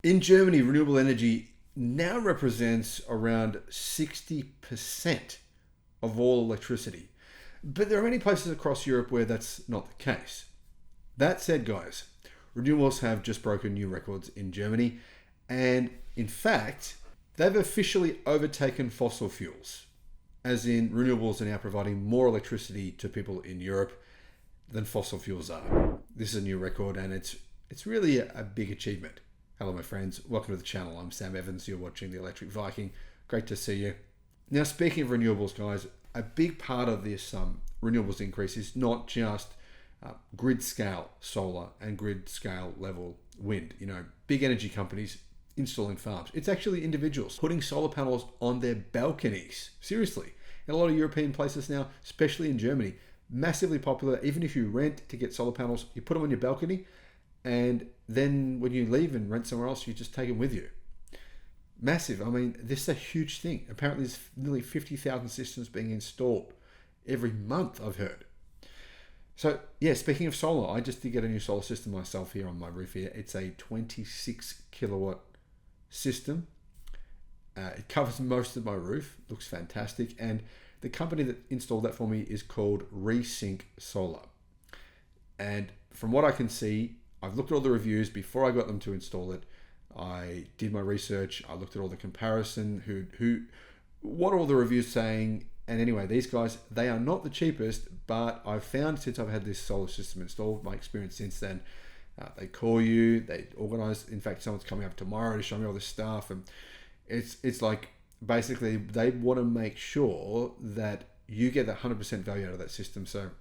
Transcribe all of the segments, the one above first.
In Germany, renewable energy now represents around 60% of all electricity. But there are many places across Europe where that's not the case. That said, guys, renewables have just broken new records in Germany, and in fact, they've officially overtaken fossil fuels, as in renewables are now providing more electricity to people in Europe than fossil fuels are. This is a new record, and it's really a big achievement. Hello, my friends. Welcome to the channel. I'm Sam Evans. You're watching the Electric Viking. Great to see you. Now, speaking of renewables, guys, a big part of this renewables increase is not just grid scale solar and grid scale level wind. You know, big energy companies installing farms. It's actually individuals putting solar panels on their balconies. Seriously. In a lot of European places now, especially in Germany, massively popular. Even if you rent to get solar panels, you put them on your balcony, and then when you leave and rent somewhere else, you just take them with you. Massive. I mean, this is a huge thing. Apparently, there's nearly 50,000 systems being installed every month, I've heard. So, yeah, speaking of solar, I just did get a new solar system myself here on my roof here. It's a 26 kilowatt system. It covers most of my roof. Looks fantastic. And the company that installed that for me is called Resync Solar. And from what I can see, I've looked at all the reviews before I got them to install it. I did my research. I looked at all the comparison, what are all the reviews saying? And anyway, these guys, they are not the cheapest, but I've found since I've had this solar system installed, my experience since then, they call you, they organize. In fact, someone's coming up tomorrow to show me all this stuff. And it's like, basically, they want to make sure that you get the 100% value out of that system. So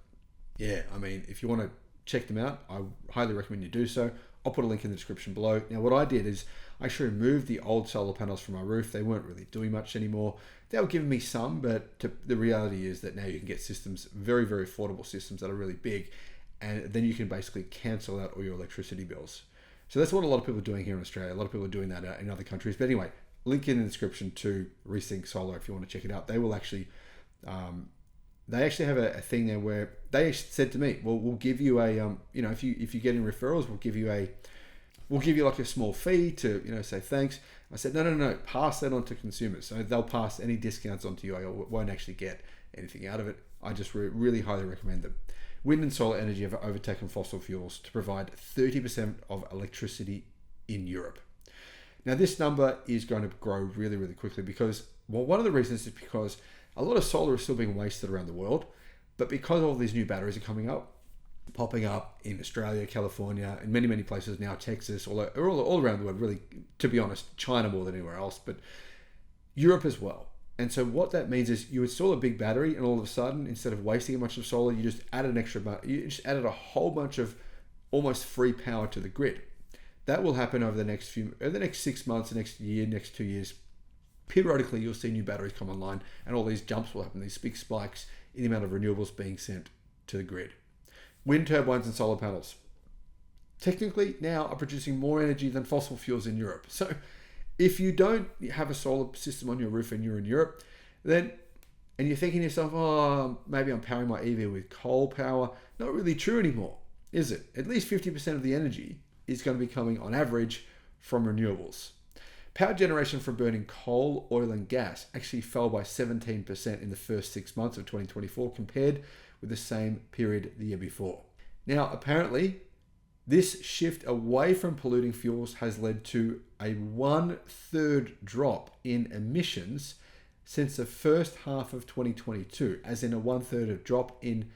yeah, I mean, if you want to check them out, I highly recommend you do so. I'll put a link in the description below. Now, what I did is I actually removed the old solar panels from my roof. They weren't really doing much anymore. They were giving me some, but the reality is that now you can get systems, very, very affordable systems that are really big, and then you can basically cancel out all your electricity bills. So that's what a lot of people are doing here in Australia. A lot of people are doing that in other countries. But anyway, link in the description to Resync Solar if you want to check it out. They will actually... they actually have a thing there where they said to me, well, we'll give you a, if you get in referrals, we'll give you like a small fee to, say thanks. I said, no, pass that on to consumers. So they'll pass any discounts on to you. I won't actually get anything out of it. I just really highly recommend them. Wind and solar energy have overtaken fossil fuels to provide 30% of electricity in Europe. Now, this number is going to grow really, really quickly because, well, one of the reasons is because a lot of solar is still being wasted around the world, but because all these new batteries are popping up in Australia, California, and many, many places now, Texas, all around the world, really, to be honest, China more than anywhere else, but Europe as well. And so what that means is you install a big battery, and all of a sudden, instead of wasting a bunch of solar, you just added you just added a whole bunch of almost free power to the grid. That will happen over the next 6 months, the next year, next 2 years. Periodically, you'll see new batteries come online, and all these jumps will happen, these big spikes in the amount of renewables being sent to the grid. Wind turbines and solar panels technically now are producing more energy than fossil fuels in Europe. So if you don't have a solar system on your roof and you're in Europe, and you're thinking to yourself, oh, maybe I'm powering my EV with coal power, not really true anymore, is it? At least 50% of the energy is going to be coming on average from renewables. Power generation from burning coal, oil, and gas actually fell by 17% in the first 6 months of 2024 compared with the same period the year before. Now, apparently, this shift away from polluting fuels has led to a 1/3 drop in emissions since the first half of 2022, as in a 1/3 drop in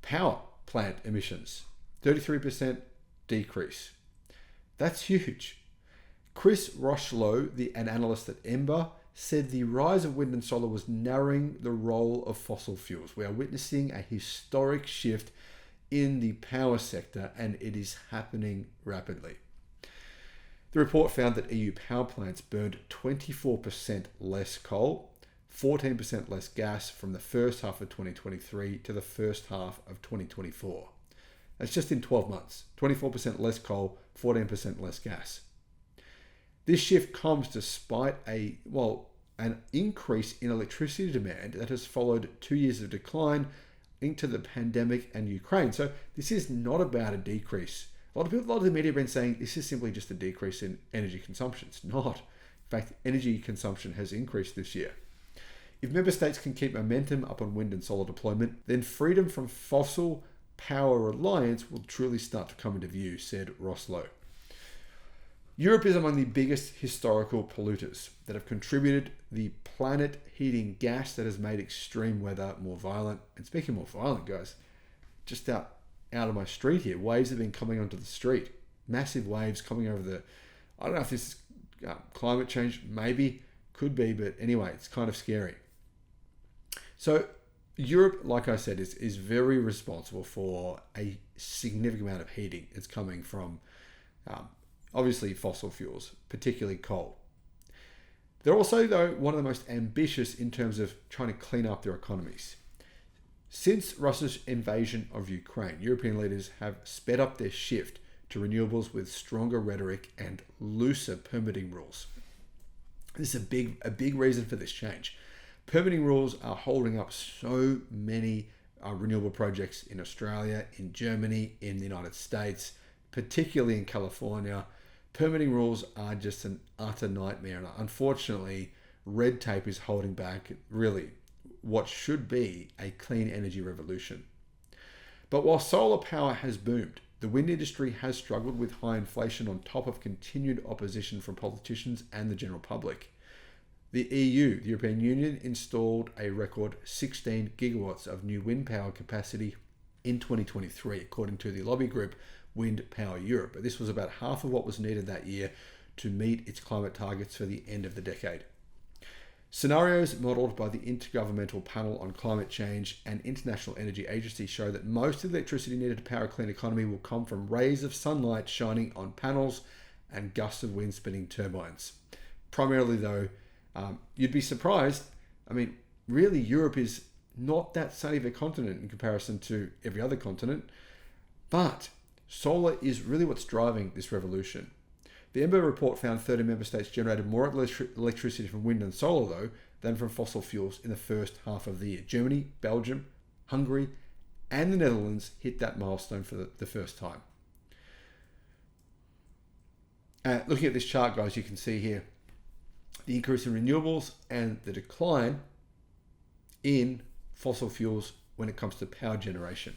power plant emissions, 33% decrease. That's huge. Chris Rochlow, an analyst at Ember, said the rise of wind and solar was narrowing the role of fossil fuels. We are witnessing a historic shift in the power sector, and it is happening rapidly. The report found that EU power plants burned 24% less coal, 14% less gas from the first half of 2023 to the first half of 2024. That's just in 12 months. 24% less coal, 14% less gas. This shift comes despite an increase in electricity demand that has followed 2 years of decline linked to the pandemic and Ukraine. So this is not about a decrease A lot of the media have been saying this is simply just a decrease in energy consumption. It's not. In fact, energy consumption has increased this year. If member states can keep momentum up on wind and solar deployment, then freedom from fossil power reliance will truly start to come into view, said Ross Lowe. Europe is among the biggest historical polluters that have contributed the planet heating gas that has made extreme weather more violent. And speaking of more violent, guys, just out of my street here, waves have been coming onto the street. Massive waves coming over the... I don't know if this is climate change, maybe, could be, but anyway, it's kind of scary. So Europe, like I said, is very responsible for a significant amount of heating. It's coming from obviously fossil fuels, particularly coal. They're also, though, one of the most ambitious in terms of trying to clean up their economies. Since Russia's invasion of Ukraine, European leaders have sped up their shift to renewables with stronger rhetoric and looser permitting rules. This is a big reason for this change. Permitting rules are holding up so many renewable projects in Australia, in Germany, in the United States, particularly in California. Permitting rules are just an utter nightmare. And unfortunately, red tape is holding back really what should be a clean energy revolution. But while solar power has boomed, the wind industry has struggled with high inflation on top of continued opposition from politicians and the general public. The EU, the European Union, installed a record 16 gigawatts of new wind power capacity in 2023, according to the lobby group Wind Power Europe. But this was about half of what was needed that year to meet its climate targets for the end of the decade. Scenarios modelled by the Intergovernmental Panel on Climate Change and International Energy Agency show that most of the electricity needed to power a clean economy will come from rays of sunlight shining on panels and gusts of wind spinning turbines. Primarily, though, you'd be surprised. I mean, really, Europe is not that sunny of a continent in comparison to every other continent, but solar is really what's driving this revolution. The EMBO report found 30 member states generated more electricity from wind and solar, though, than from fossil fuels in the first half of the year. Germany, Belgium, Hungary, and the Netherlands hit that milestone for the first time. Looking at this chart, guys, you can see here the increase in renewables and the decline in fossil fuels when it comes to power generation.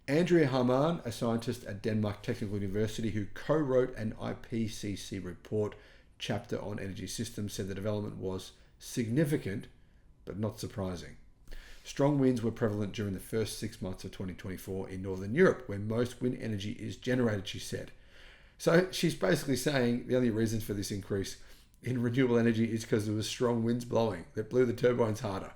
Andrea Harman, a scientist at Denmark Technical University who co-wrote an IPCC report chapter on energy systems, said the development was significant but not surprising. Strong winds were prevalent during the first 6 months of 2024 in Northern Europe, where most wind energy is generated, she said. So she's basically saying the only reason for this increase in renewable energy is because there was strong winds blowing that blew the turbines harder.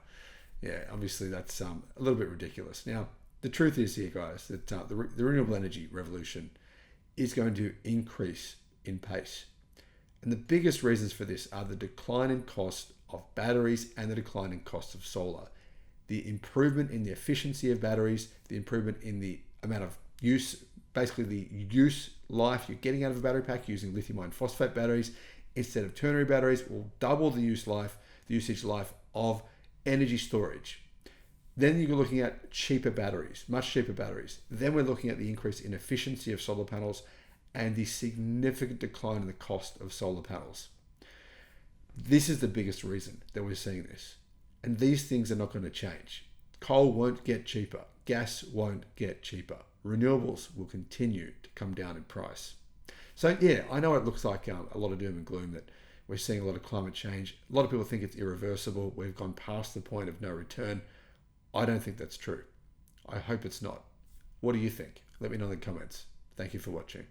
Yeah, obviously that's a little bit ridiculous. Now, the truth is here, guys, that the renewable energy revolution is going to increase in pace. And the biggest reasons for this are the decline in cost of batteries and the decline in cost of solar. The improvement in the efficiency of batteries, the improvement in the amount of use, basically the use life you're getting out of a battery pack using lithium iron phosphate batteries instead of ternary batteries will double the usage life of energy storage. Then you're looking at cheaper batteries, much cheaper batteries. Then we're looking at the increase in efficiency of solar panels and the significant decline in the cost of solar panels. This is the biggest reason that we're seeing this. And these things are not going to change. Coal won't get cheaper. Gas won't get cheaper. Renewables will continue to come down in price. So yeah, I know it looks like a lot of doom and gloom, that we're seeing a lot of climate change. A lot of people think it's irreversible. We've gone past the point of no return. I don't think that's true. I hope it's not. What do you think? Let me know in the comments. Thank you for watching.